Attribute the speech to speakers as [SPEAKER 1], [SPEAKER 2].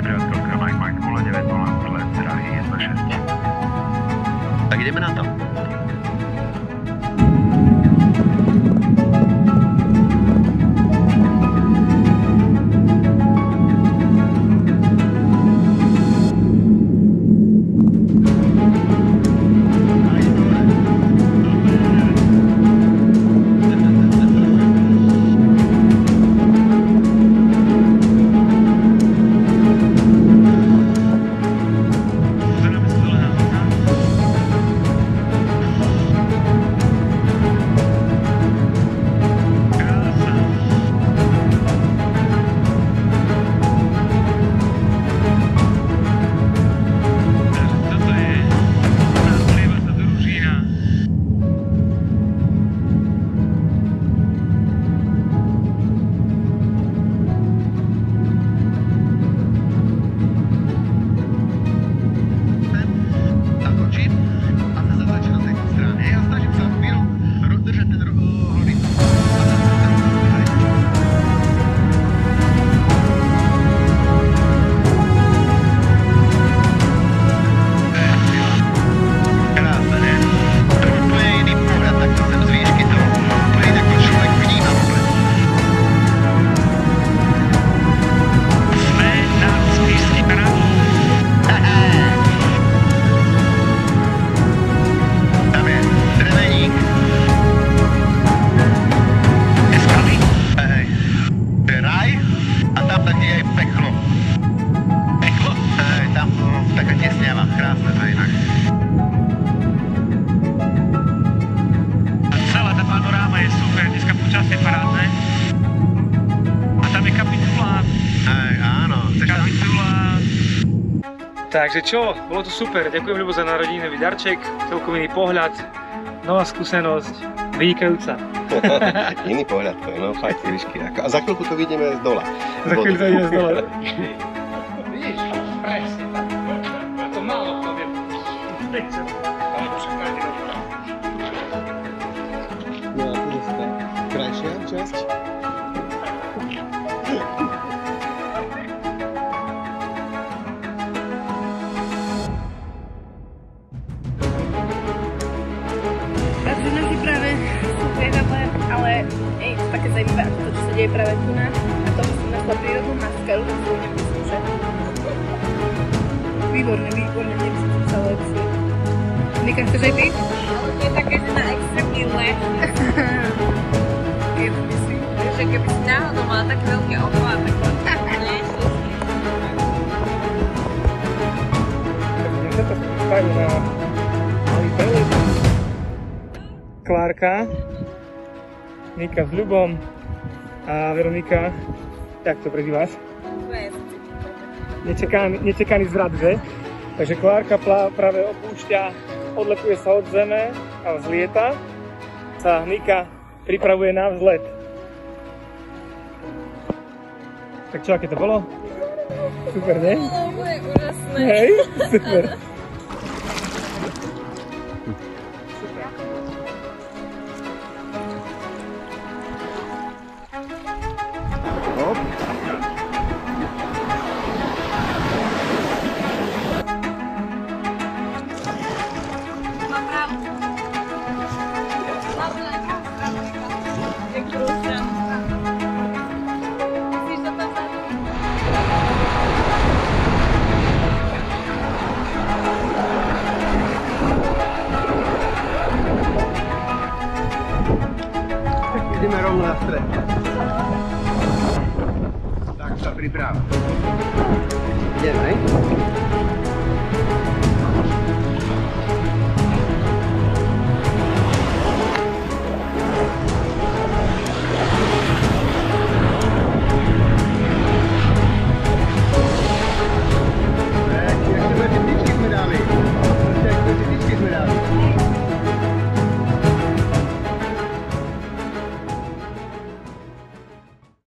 [SPEAKER 1] prevádzkovka Mike 090 let dráhy 16.
[SPEAKER 2] Tak ideme na to.
[SPEAKER 3] Takže čo, bolo to super, ďakujem Ľubo za narodeninový darček, celkový pohľad, nová skúsenosť, vynikajúca.
[SPEAKER 2] Iný pohľad to je, no fakt výšky. A za chvíľku to vidíme z dola.
[SPEAKER 3] Za chvíľku to vidíme z dola.
[SPEAKER 4] Vidíš, presne tak. A to málo poviem.
[SPEAKER 2] No a tu zase tá krajšia časť.
[SPEAKER 5] Ale je to také zajímavé ako to, čo sa deje práve tu nás. A to som našla prírodnú maskeru, tak si nemyslím, že... Výborné, nemyslím, že sa lepšie. Nika, chceš aj ty?
[SPEAKER 6] Ale to je také, že na extrémny let.
[SPEAKER 5] Je to myslím.
[SPEAKER 6] Že keby si náhodou mala také veľké oko a tak
[SPEAKER 3] Idem sa to spraviť na malý prelet. Klárka, Nika s Ľubom a Veronika, jak to prezývaš? Nečekaný zvrat, že? Takže Klárka práve opúšťa, odlepuje sa od zeme a vzlieta. Sa Nika pripravuje na vzlet. Tak čo, aké to bolo? Super, ne?
[SPEAKER 6] bolo úžasné.
[SPEAKER 3] Hej, super.
[SPEAKER 2] Ideme rovno na stred. Tak sa priprav. Ideme, hej?